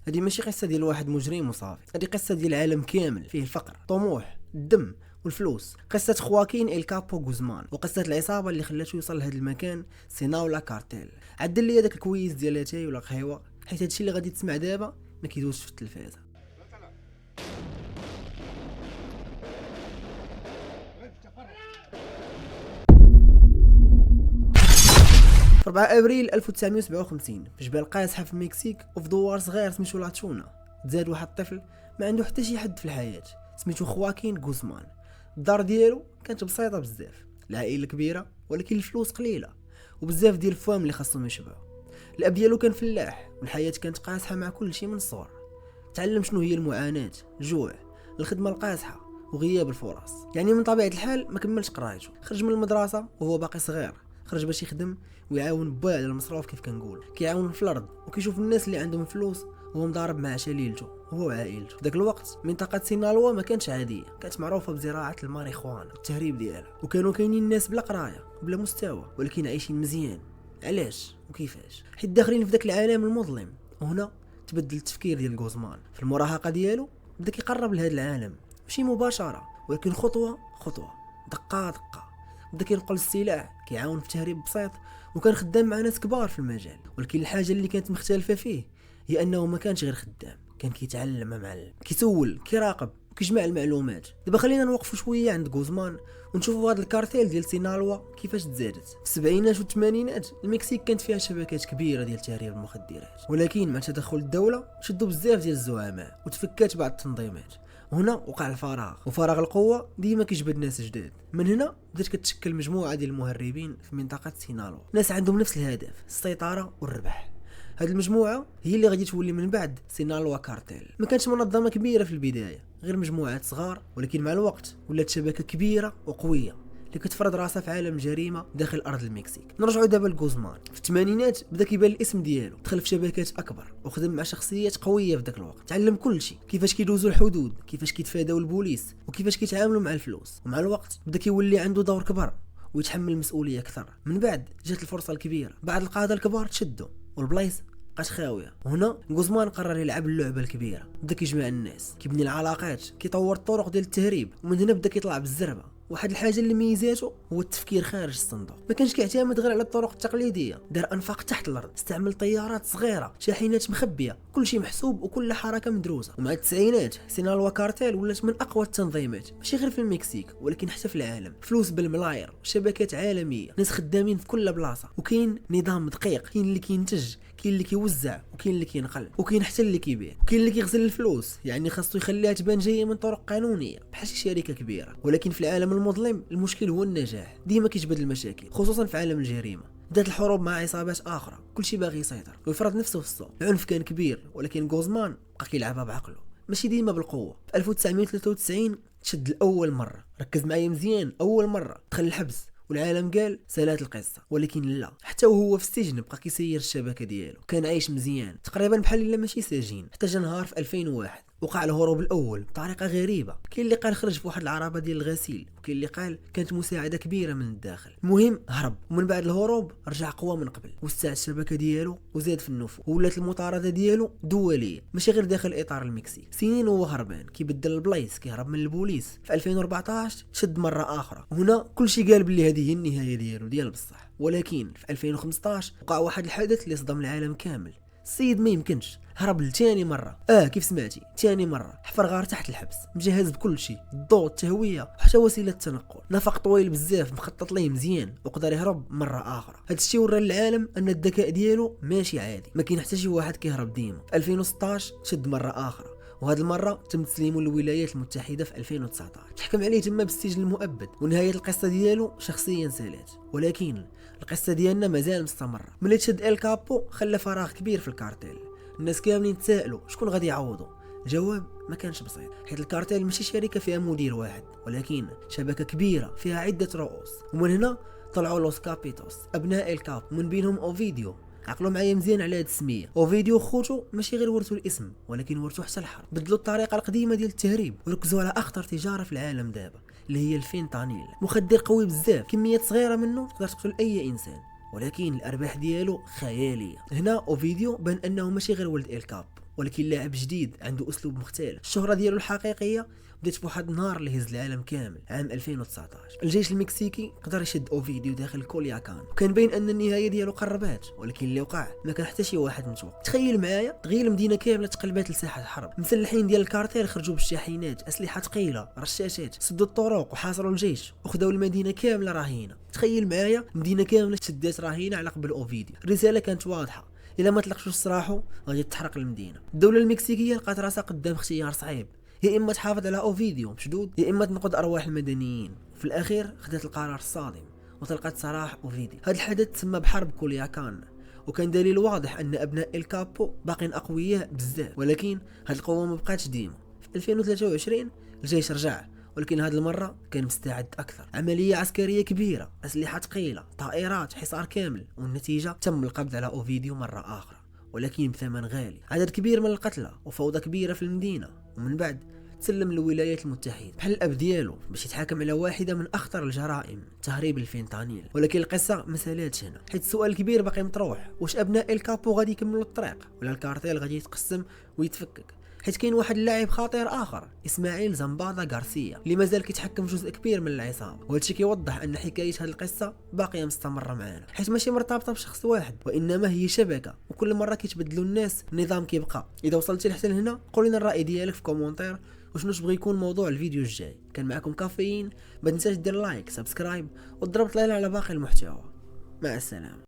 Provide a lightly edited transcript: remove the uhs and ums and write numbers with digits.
هذه ماشي قصه ديال واحد مجرم وصافي، هذه قصه ديال عالم كامل فيه الفقر، طموح، الدم والفلوس. قصه خواكين الكابو غوزمان، وقصه العصابه اللي خلاتو يوصل لهذا المكان، سيناولا كارتيل. عدل لي هذاك الكويس ديال اتاي ولا قهوه، حيت هادشي اللي غادي تسمع دابا ما كيدوزش في التلفازه. في 4 ابريل 1957 في جبال قاصحه في المكسيك، وفي دوار صغير سميتو لاتشونا، تزاد واحد الطفل ما عنده حتى شي حد في الحياه سميتو خواكين غوزمان. الدار ديالو كانت بسيطه بزاف، العائله كبيره ولكن الفلوس قليله، وبزاف ديال الفوام اللي خاصهم يشبعوا. الاب ديالو كان فلاح، والحياه كانت قاصحه مع كل شيء من الصغر. تعلم شنو هي المعاناه، الجوع، الخدمه القاصحه وغياب الفرص. يعني من طبيعه الحال ما كملش قرايته، خرج من المدرسه وهو باقي صغير، خرج باش يخدم ويعاون باه على المصروف. كيف كنقول كيعاون في الارض وكيشوف الناس اللي عندهم فلوس وهو مضارب مع شليلته هو وعائلته. داك الوقت منطقه سينالوا ما كانتش عاديه، كانت معروفه بزراعه الماريخوانا والتهريب ديالها، وكانوا كاينين الناس بلا قرايه بلا مستوى ولكن عايشين مزيان. علاش وكيفاش؟ حيت داخلين في داك العالم المظلم. وهنا تبدل التفكير ديال غوزمان. في المراهقه ديالو بدا كيقرب لهذا العالم، ماشي مباشره ولكن خطوه خطوه، دقه دقه. بدا كينقل السلاح، كيعاون في تهريب بسيط، وكان خدام مع ناس كبار في المجال. ولكن الحاجه اللي كانت مختلفه فيه هي انه ما كانش غير خدام، كان كيتعلم مع معلم، كيسول، كيراقب، كيجمع المعلومات. دابا خلينا نوقفوا شويه عند غوزمان ونشوفوا هذا الكارتيل ديال سينالوا كيفاش تزادت. في السبعينات والثمانينات المكسيك كانت فيها شبكات كبيره ديال تهريب المخدرات، ولكن مع تدخل الدوله شدوا بزاف ديال الزعماء وتفكات بعض التنظيمات. هنا وقع الفراغ، وفراغ القوه ديما كيجبد ناس جداد. من هنا بدات كتشكل مجموعه ديال المهربين في منطقه سينالوا، ناس عندهم نفس الهدف، السيطره والربح. هذه المجموعه هي اللي غادي تولي من بعد سينالوا كارتيل. ما كانتش منظمه كبيره في البدايه، غير مجموعات صغار، ولكن مع الوقت ولات شبكه كبيره وقويه اللي كتفرض راسها في عالم الجريمه داخل ارض المكسيك. نرجعوا دابا لغوزمان. في الثمانينات بدا كيبان الاسم ديالو، دخل في شبكات اكبر وخدم مع شخصيات قويه في ذاك الوقت. تعلم كل شيء، كيفاش كيدوزوا الحدود، كيفاش كيتفاداو البوليس، وكيفاش كيتعاملوا مع الفلوس. ومع الوقت بدا كيولي عنده دور كبر ويتحمل المسؤوليه اكثر. من بعد جات الفرصه الكبيره، بعض القاده الكبار تشدوا والبلايص بقات خاويه. وهنا غوزمان قرر يلعب اللعبه الكبيره، بدا كيجمع الناس، كيبني العلاقات، كيطور الطرق ديال التهريب. ومن هنا بدا كيطلع بالزربه. واحد الحاجه اللي ميزاته هو التفكير خارج الصندوق، ما كانش كيعتمد غير على الطرق التقليديه، دار انفاق تحت الارض، استعمل طيارات صغيره، شاحنات مخبيه، كل شيء محسوب وكل حركه مدروسه. ومع التسعينات سينالوا كارتيل ولات من اقوى التنظيمات، ماشي غير في المكسيك ولكن حتى في العالم. فلوس بالملاير، شبكات عالميه، ناس خدامين في كل بلاصه، وكاين نظام دقيق، كاين اللي كينتج، كاين اللي كيوزع، وكاين اللي كينقل، وكاين حتى اللي كيبيع، وكاين اللي كيغسل الفلوس، يعني خاصو يخليها تبان جايه من طرق قانونيه بحال شي شركه كبيره. ولكن في العالم المظلم المشكل هو النجاح، ديما كيجبد المشاكل خصوصا في عالم الجريمه. بدات الحروب مع عصابات اخرى، كلشي باغي يسيطر ويفرض نفسه في السوق. العنف كان كبير، ولكن غوزمان بقى كيلعبها بعقله، ماشي ديما بالقوه. في 1993 تشد لاول مره، ركز معايا مزيان، اول مره دخل الحبس والعالم قال سالات القصه. ولكن لا، حتى وهو في السجن بقى كيسير الشبكه ديالو، كان عايش مزيان تقريبا بحال الا ماشي سجين. حتى جا نهار في 2001 وقع الهروب الاول بطريقه غريبه. كاين اللي قال خرج في واحد العربه ديال الغسيل، وكاين اللي قال كانت مساعده كبيره من الداخل. المهم هرب، ومن بعد الهروب رجع قوى من قبل، وسع الشبكه ديالو وزاد في النفوذ، ولات المطارده ديالو دوليه ماشي غير داخل اطار المكسيك. سنين وهو هربان، كيبدل البلايص، كيهرب من البوليس. في 2014 شد مره اخرى، وهنا كلشي قال بلي هذه هي النهايه ديالو ديال بصح. ولكن في 2015 وقع واحد الحدث اللي صدم العالم كامل. السيد ما يمكنش هرب لثاني مره، كيف سمعتي، ثاني مره حفر غار تحت الحبس، مجهز بكل شيء، الضوء، التهويه، وحتى وسيله التنقل. نفق طويل بزاف، مخطط ليه مزيان، وقدر يهرب مره اخرى. هذا الشيء ورى للعالم ان الذكاء ديالو ماشي عادي، ما كاين حتى شي واحد كيهرب ديما. في 2016 شد مره اخرى، وهذه المره تم تسليمه للولايات المتحده في 2019. تحكم عليه تما بالسجن المؤبد، ونهايه القصه ديالو شخصيا سالات. ولكن القصه ديالنا مازال مستمره. ملي تشد الكابو خلى فراغ كبير في الكارتيل. الناس كاملين تسائلوا شكون غادي يعوضوا. الجواب ما كانش بسيط، حيت الكارتيل ماشي شركه فيها مدير واحد، ولكن شبكه كبيره فيها عده رؤوس. ومن هنا طلعوا لوس كابيتوس، ابناء الكاب، من بينهم اوفيديو. عقلوا معايا مزيان على هاد السميه. اوفيديو خوتو ماشي غير ورثوا الاسم، ولكن ورثوا حتى الحرب. بدلوا الطريقه القديمه ديال التهريب وركزوا على اخطر تجاره في العالم دابا، اللي هي الفينتانيل. مخدر قوي بزاف، كميات صغيره منه تقدر تقتل اي انسان، ولكن الارباح ديالو خياليه. هنا اوفيديو بان انه ماشي غير ولد الكاب، ولكن لاعب جديد عنده اسلوب مختلف. الشهرة ديالو الحقيقية بدات بواحد النهار اللي هز العالم كامل عام 2019. الجيش المكسيكي قدر يشد اوفيديو داخل كولياكان، وكان باين ان النهايه ديالو قربات، ولكن اللي وقع ما كان حتى شي واحد متوقع. تخيل معايا، تغير المدينه كامله تقلبات لساحه حرب. مسلحين ديال الكارتيل خرجوا بالشاحنات، اسلحه ثقيله، رشاشات، سدوا الطرق وحاصروا الجيش وخداو المدينه كامله رهينه. تخيل معايا مدينه كامله تشدات رهينه على قبل اوفيديو. الرساله كانت واضحه، الا ما طلقتوش سراحو غادي تحرق المدينه. الدوله المكسيكيه لقات راسها قدام اختيار صعيب، يا اما تحافظ على اوفيديو مشدود، يا اما تنقذ ارواح المدنيين. في الاخير خدات القرار الصادم وطلقت سراح اوفيديو. هذا الحدث تسمى بحرب كولياكان، وكان دليل واضح ان ابناء الكابو باقين اقوياء بزاف، ولكن هذه القوه ما بقاتش ديما. في 2023 الجيش رجع، ولكن هذه المره كان مستعد اكثر. عمليه عسكريه كبيره، اسلحه ثقيله، طائرات، حصار كامل، والنتيجه تم القبض على اوفيديو مره اخرى، ولكن بثمن غالي. عدد كبير من القتلى وفوضى كبيره في المدينه، ومن بعد تسلم للولايات المتحدة بحال الاب ديالو باش يتحاكم على واحدة من اخطر الجرائم، تهريب الفينتانيل. ولكن القصة ما سالاتش هنا، حيت السؤال الكبير باقي مطروح: واش ابناء الكابو غادي يكملوا الطريق، ولا الكارتيل غادي يتقسم ويتفكك؟ حيت كاين واحد اللاعب خطير اخر، اسماعيل زامبادا غارسيا، اللي مازال كيتحكم في جزء كبير من العصابه. وهادشي كيوضح ان حكايه هذه القصه باقيه مستمره معنا، حيت ماشي مرتبطه بشخص واحد، وانما هي شبكه، وكل مره كيتبدلوا الناس النظام كيبقى. اذا وصلتي لحتى لهنا قول لنا الراي ديالك في كومونتير، وشنو تبغي يكون موضوع الفيديو الجاي. كان معكم كافيين، ما تنساش دير لايك، سبسكرايب، وضرب طليله على باقي المحتوى. مع السلامه.